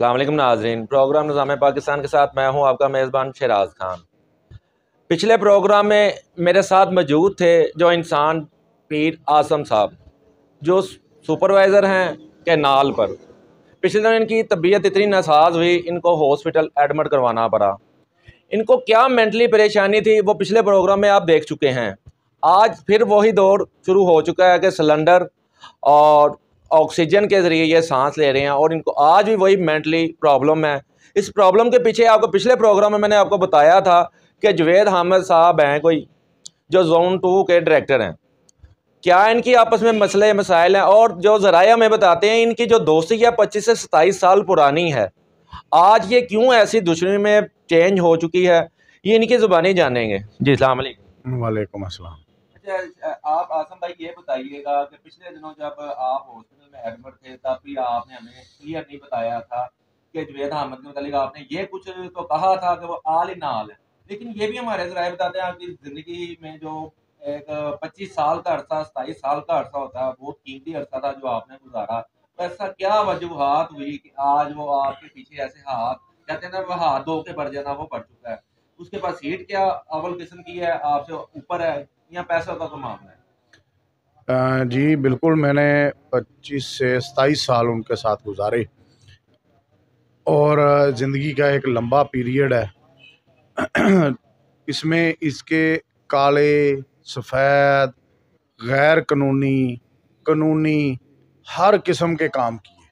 السلام علیکم ناظرین، پروگرام نظام پاکستان کے ساتھ میں ہوں آپ کا میزبان شہراز خان۔ پچھلے پروگرام میں میرے ساتھ موجود تھے جو انسان پیر عاصم صاحب، جو سپروائزر ہیں کینال پر۔ پچھلے دن ان کی طبیعت اتنی ناساز ہوئی، ان کو ہاسپٹل ایڈمٹ کروانا پڑا۔ ان کو کیا مینٹلی پریشانی تھی وہ پچھلے پروگرام میں آپ دیکھ چکے ہیں۔ آج پھر وہی دور شروع ہو چکا ہے کہ سلنڈر اور آکسیجن کے ذریعے یہ سانس لے رہے ہیں، اور ان کو آج بھی وہی مینٹلی پرابلم ہے۔ اس پرابلم کے پیچھے آپ کو پچھلے پروگرام میں نے آپ کو بتایا تھا کہ جوید حامد صاحب ہیں کوئی جو زون 2 کے ڈائریکٹر ہیں، کیا ان کی آپس میں مسئلے مسائل ہیں، اور جو ذرائع ہمیں بتاتے ہیں ان کی جو دوستی ہے 25 سے 27 سال پرانی ہے، آج یہ کیوں ایسی دشمنی میں چینج ہو چکی ہے، یہ ان کی زبانی جانیں گے۔ جی السلام علیکم۔ وعلیکم السلام۔ اچھا، آپ عاصم بھائی یہ بتائیے گا کہ پچھلے دنوں جب آپ ہاسپٹل میں ایڈمٹ تھے تب بھی آپ نے ہمیں کلیئر نہیں بتایا تھا کہ جوید احمد کے متعلق آپ نے یہ کچھ تو کہا تھا کہ وہ آل ہی نال ہے، لیکن یہ بھی ہمارے ذرائع بتاتے ہیں آپ کی زندگی میں جو ایک 25 سال کا عرصہ 27 سال کا عرصہ ہوتا ہے بہت قیمتی عرصہ تھا جو آپ نے گزارا، تو ایسا کیا وجوہات ہوئی کہ آج وہ آپ کے پیچھے ایسے ہاتھ کہتے ہیں نا وہ ہاتھ دھو کے بڑھ جانا وہ بڑھ چکا ہے، اس کے پاس ہیٹ کیا اول قسم کی ہے، آپ سے اوپر ہے یا پیسوں کا تو معاملہ ہے؟ جی بالکل، میں نے 25 سے 27 سال ان کے ساتھ گزارے، اور زندگی کا ایک لمبا پیریڈ ہے۔ اس میں اس کے کالے سفید غیر قانونی قانونی ہر قسم کے کام کیے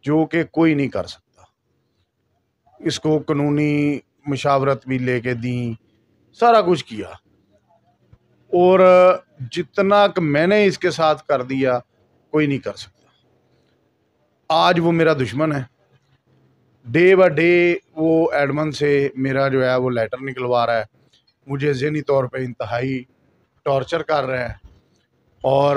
جو کہ کوئی نہیں کر سکتا۔ اس کو قانونی مشاورت بھی لے کے دیں، سارا کچھ کیا، اور جتنا کہ میں نے اس کے ساتھ کر دیا کوئی نہیں کر سکتا۔ آج وہ میرا دشمن ہے، ڈے بائی ڈے وہ ایڈمن سے میرا جو ہے وہ لیٹر نکلوا رہا ہے، مجھے ذہنی طور پہ انتہائی ٹارچر کر رہا ہے، اور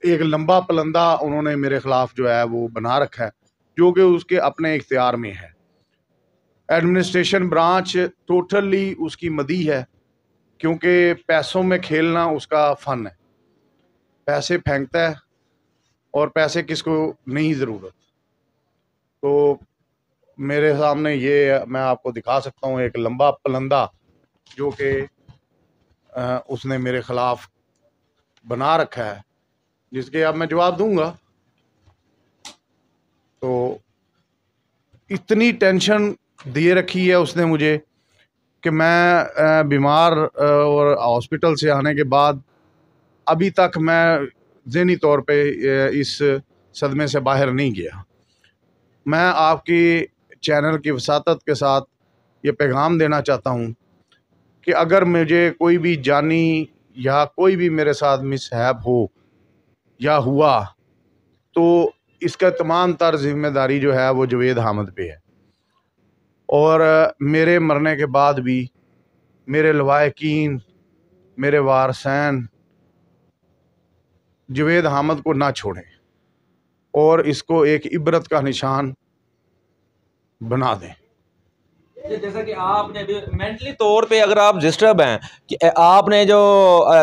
ایک لمبا پلندہ انہوں نے میرے خلاف جو ہے وہ بنا رکھا ہے جو کہ اس کے اپنے اختیار میں ہے۔ ایڈمنسٹریشن برانچ ٹوٹلی اس کی مدی ہے، کیونکہ پیسوں میں کھیلنا اس کا فن ہے، پیسے پھینکتا ہے، اور پیسے کس کو نہیں ضرورت۔ تو میرے سامنے یہ میں آپ کو دکھا سکتا ہوں ایک لمبا پلندہ جو کہ اس نے میرے خلاف بنا رکھا ہے، جس کے اب میں جواب دوں گا۔ تو اتنی ٹینشن دے رکھی ہے اس نے مجھے کہ میں بیمار اور ہاسپٹل سے آنے کے بعد ابھی تک میں ذہنی طور پہ اس صدمے سے باہر نہیں گیا۔ میں آپ کی چینل کی وساطت کے ساتھ یہ پیغام دینا چاہتا ہوں کہ اگر مجھے کوئی بھی جانی یا کوئی بھی میرے ساتھ مصحب ہو یا ہوا تو اس کا تمام تر ذمہ داری جو ہے وہ جوید حامد پہ ہے، اور میرے مرنے کے بعد بھی میرے لواحقین، میرے وارثین جوید حامد کو نہ چھوڑیں اور اس کو ایک عبرت کا نشان بنا دیں۔ جیسا کہ آپ نے بھی مینٹلی طور پہ اگر آپ ڈسٹرب ہیں کہ آپ نے جو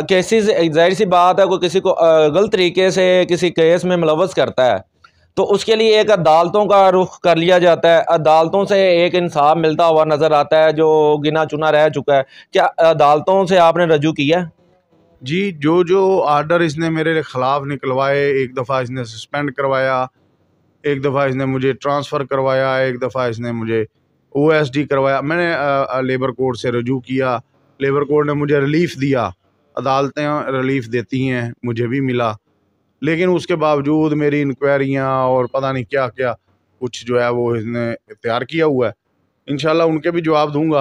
کیسز، ظاہر سی بات ہے کوئی کسی کو غلط طریقے سے کسی کیس میں ملوث کرتا ہے تو اس کے لیے ایک عدالتوں کا رخ کر لیا جاتا ہے، عدالتوں سے ایک انصاف ملتا ہوا نظر آتا ہے جو گنا چنا رہ چکا ہے۔ کیا عدالتوں سے آپ نے رجوع کیا ہے؟ جی، جو آرڈر اس نے میرے خلاف نکلوائے، ایک دفعہ اس نے سسپینڈ کروایا، ایک دفعہ اس نے مجھے ٹرانسفر کروایا، ایک دفعہ اس نے مجھے OSD کروایا، میں نے لیبر کورٹ سے رجوع کیا، لیبر کورٹ نے مجھے ریلیف دیا، عدالتیں ریلیف دیتی ہیں، مجھے بھی ملا، لیکن اس کے باوجود میری انکوائریاں اور پتہ نہیں کیا کیا کچھ جو ہے وہ اس نے تیار کیا ہوا ہے۔ انشاءاللہ ان کے بھی جواب دوں گا،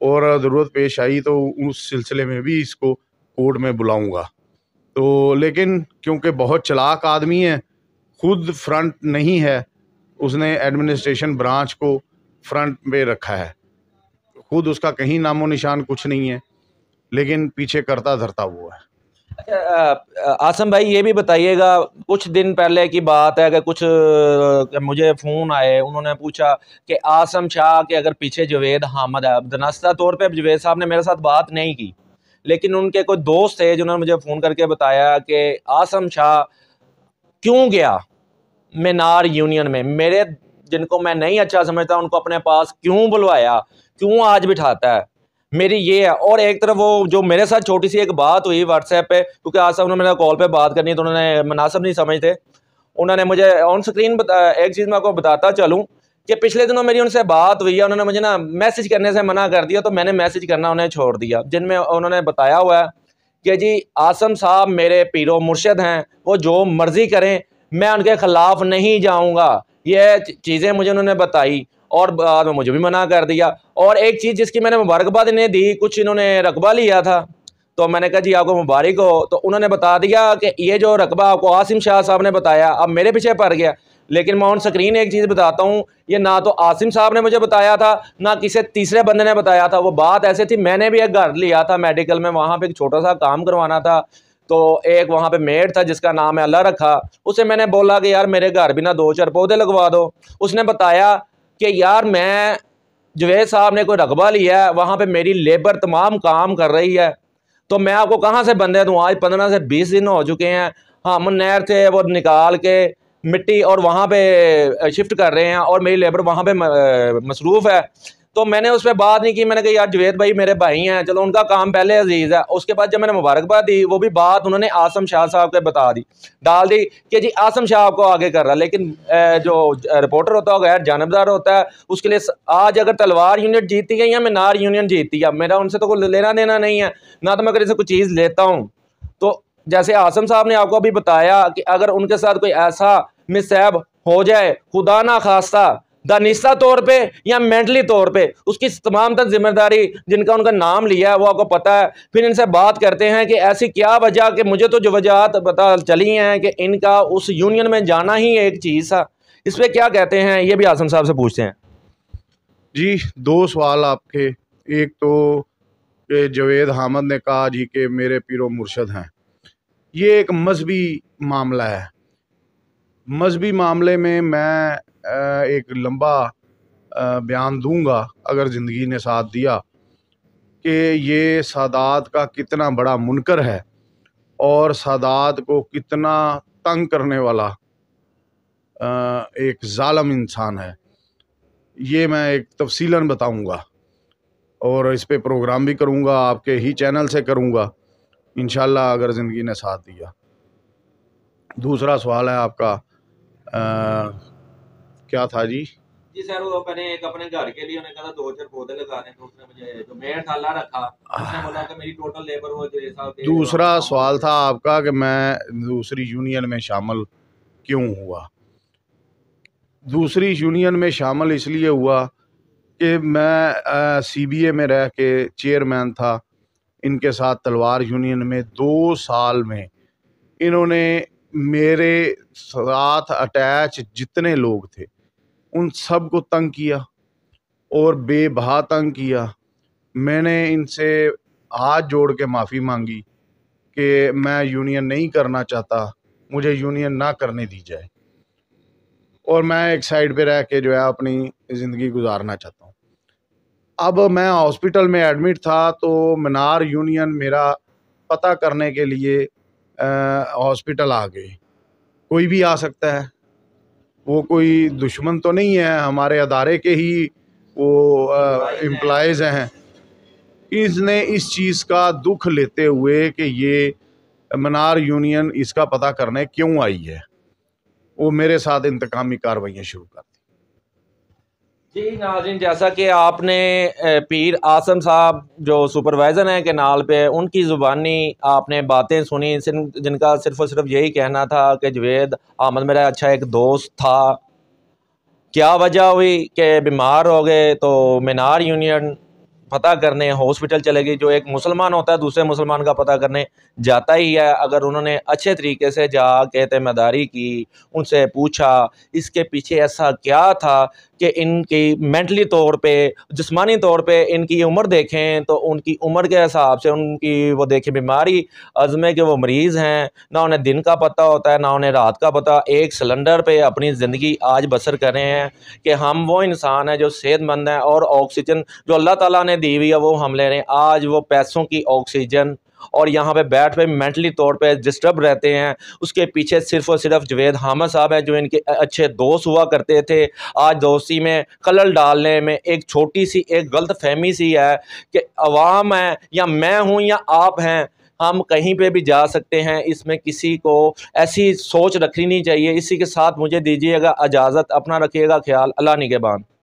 اور ضرورت پیش آئی تو اس سلسلے میں بھی اس کو کورٹ میں بلاؤں گا۔ تو لیکن کیونکہ بہت چلاک آدمی ہے، خود فرنٹ نہیں ہے، اس نے ایڈمنسٹریشن برانچ کو فرنٹ پہ رکھا ہے، خود اس کا کہیں نام و نشان کچھ نہیں ہے، لیکن پیچھے کرتا دھرتا ہوا ہے۔ اچھا عاصم بھائی یہ بھی بتائیے گا، کچھ دن پہلے کی بات ہے کہ مجھے فون آئے، انہوں نے پوچھا کہ عاصم شاہ کے اگر پیچھے جوید حامد ہے۔ دنستہ طور پہ جوید صاحب نے میرے ساتھ بات نہیں کی، لیکن ان کے کوئی دوست تھے جنہوں نے مجھے فون کر کے بتایا کہ عاصم شاہ کیوں گیا، مینار یونین میں میرے جن کو میں نہیں اچھا سمجھتا ان کو اپنے پاس کیوں بلوایا, کیوں آج بٹھاتا ہے, میری یہ ہے. اور ایک طرف وہ جو میرے ساتھ چھوٹی سی ایک بات ہوئی واٹس ایپ پہ, کیونکہ آج صاحب نے میرا کال پہ بات کرنی ہے تو انہوں نے مناسب نہیں سمجھتے, انہوں نے مجھے آن سکرین ایک چیز میں آپ کو بتاتا چلوں کہ پچھلے دنوں میری ان سے بات ہوئی ہے, انہوں نے مجھے نا میسج کرنے سے منع کر دیا, تو میں نے میسج کرنا انہیں چھوڑ دیا, جن میں انہوں نے بتایا ہوا ہے کہ جی عاصم صاحب میرے پیر و مرشد ہیں, وہ جو مرضی کریں میں ان کے خلاف نہیں جاؤں گا. یہ چیزیں مجھے انہوں نے بتائی اور بعد میں مجھے بھی منع کر دیا. اور ایک چیز جس کی میں نے مبارکباد انہیں دی, کچھ انہوں نے رقبہ لیا تھا تو میں نے کہا جی آپ کو مبارک ہو, تو انہوں نے بتا دیا کہ یہ جو رقبہ آپ کو عاصم شاہ صاحب نے بتایا اب میرے پیچھے پڑ گیا. لیکن میں آن سکرین ایک چیز بتاتا ہوں, یہ نہ تو عاصم صاحب نے مجھے بتایا تھا نہ کسی تیسرے بندے نے بتایا تھا. وہ بات ایسے تھی, میں نے بھی ایک گھر لیا تھا میڈیکل میں, وہاں پہ ایک چھوٹا سا کام کروانا تھا, تو ایک وہاں پہ میڈ تھا جس کا نام ہے اللہ رکھا, اسے میں نے بولا کہ یار میرے گھر بھی نہ 2-4 پودے لگوا دو. اس نے بتایا کہ یار میں جوید صاحب نے کوئی رقبہ لیا ہے, وہاں پہ میری لیبر تمام کام کر رہی ہے, تو میں آپ کو کہاں سے بندے دوں. آج 15 سے 20 دن ہو چکے ہیں, ہم نہر سے وہ نکال کے مٹی اور وہاں پہ شفٹ کر رہے ہیں اور میری لیبر وہاں پہ مصروف ہے. تو میں نے اس پہ بات نہیں کی, میں نے کہا یار جوید بھائی میرے بھائی ہیں, چلو ان کا کام پہلے عزیز ہے. اس کے بعد جب میں نے مبارکباد دی, وہ بھی بات انہوں نے عاصم شاہ صاحب کے بتا دی, ڈال دی کہ جی عاصم شاہ آپ کو آگے کر رہا ہے. لیکن جو رپورٹر ہوتا ہے وہ غیر جانبدار ہوتا ہے, اس کے لیے آج اگر تلوار یونٹ جیتی ہے یا مینار یونین جیتی ہے, میرا ان سے تو کوئی لینا دینا نہیں ہے, نہ تو میں کسی سے کوئی چیز لیتا ہوں. تو جیسے عاصم صاحب نے آپ کو ابھی بتایا کہ اگر ان کے ساتھ کوئی ایسا مسہب ہو جائے خدا نہ خواستہ دانستہ طور پہ یا مینٹلی طور پہ, اس کی تمام تک ذمہ داری جن کا ان کا نام لیا ہے وہ آپ کو پتہ ہے. پھر ان سے بات کرتے ہیں کہ ایسی کیا وجہ, کہ مجھے تو جو وجہات پتہ چلی ہیں کہ ان کا اس یونین میں جانا ہی ایک چیز تھا. اس پہ کیا کہتے ہیں, یہ بھی عاصم صاحب سے پوچھتے ہیں. جی 2 سوال آپ کے. ایک تو کہ جوید حامد نے کہا جی کہ میرے پیر و مرشد ہیں, یہ ایک مذہبی معاملہ ہے. مذہبی معاملے میں ایک لمبا بیان دوں گا اگر زندگی نے ساتھ دیا, کہ یہ سادات کا کتنا بڑا منکر ہے اور سادات کو کتنا تنگ کرنے والا ایک ظالم انسان ہے. یہ میں ایک تفصیلاً بتاؤں گا اور اس پہ پروگرام بھی کروں گا, آپ کے ہی چینل سے کروں گا انشاءاللہ اگر زندگی نے ساتھ دیا. دوسرا سوال ہے آپ کا کیا تھا جی؟ جی سر وہ میں نے ایک اپنے گھر کے لیے انہیں کہا 2-4 پودے لگانے, تو اس نے مجھے جو میڈ تھا اللہ رکھا, اس نے بولا کہ میری ٹوٹل لیبر وہ دوسرا سوال تھا آپ کا کہ میں دوسری یونین میں شامل کیوں ہوا. دوسری یونین میں شامل اس لیے ہوا کہ میں CBA میں رہ کے چیئرمین تھا ان کے ساتھ تلوار یونین میں. 2 سال میں انہوں نے میرے ساتھ اٹیچ جتنے لوگ تھے ان سب کو تنگ کیا اور بے بہا تنگ کیا. میں نے ان سے ہاتھ جوڑ کے معافی مانگی کہ میں یونین نہیں کرنا چاہتا, مجھے یونین نہ کرنے دی جائے, اور میں ایک سائڈ پہ رہ کے جو ہے اپنی زندگی گزارنا چاہتا ہوں. اب میں ہاسپٹل میں ایڈمٹ تھا تو مینار یونین میرا پتہ کرنے کے لیے ہاسپٹل آ گئے. کوئی بھی آ سکتا ہے, وہ کوئی دشمن تو نہیں ہے, ہمارے ادارے کے ہی وہ امپلائیز ہیں. اس نے اس چیز کا دکھ لیتے ہوئے کہ یہ مینار یونین اس کا پتہ کرنے کیوں آئی ہے, وہ میرے ساتھ انتقامی کارروائیاں شروع کر دی. جی ناظرین, جیسا کہ آپ نے پیر عاصم صاحب جو سپروائزر ہیں کینال پہ, ان کی زبانی آپ نے باتیں سنی جن کا صرف اور صرف یہی کہنا تھا کہ جوید احمد میرا اچھا ایک دوست تھا. کیا وجہ ہوئی کہ بیمار ہو گئے تو مینار یونین پتہ کرنے ہاسپٹل چلے گئی. جو ایک مسلمان ہوتا ہے دوسرے مسلمان کا پتہ کرنے جاتا ہی ہے. اگر انہوں نے اچھے طریقے سے جا کے تیمارداری کی, ان سے پوچھا اس کے پیچھے ایسا کیا تھا کہ ان کی مینٹلی طور پہ جسمانی طور پہ ان کی عمر دیکھیں تو ان کی عمر کے حساب سے ان کی وہ دیکھیں بیماری عزمے کے وہ مریض ہیں, نہ انہیں دن کا پتہ ہوتا ہے نہ انہیں رات کا پتہ. ایک سلنڈر پہ اپنی زندگی آج بسر کر رہے ہیں کہ ہم وہ انسان ہیں جو صحت مند ہیں اور آکسیجن جو اللہ تعالیٰ نے دی ہوئی ہے وہ ہم لے رہے ہیں. آج وہ پیسوں کی آکسیجن اور یہاں پہ بیٹھ پہ مینٹلی طور پہ ڈسٹرب رہتے ہیں، اس کے پیچھے صرف اور صرف جوید حامد صاحب ہیں جو ان کے اچھے دوست ہوا کرتے تھے۔ آج دوستی میں خلل ڈالنے میں ایک چھوٹی سی ایک غلط فہمی سی ہے کہ عوام ہے یا میں ہوں یا آپ ہیں، ہم کہیں پہ بھی جا سکتے ہیں، اس میں کسی کو ایسی سوچ رکھنی نہیں چاہیے۔ اسی کے ساتھ مجھے دیجیے گا اجازت، اپنا رکھیے گا خیال، اللہ نگہبان۔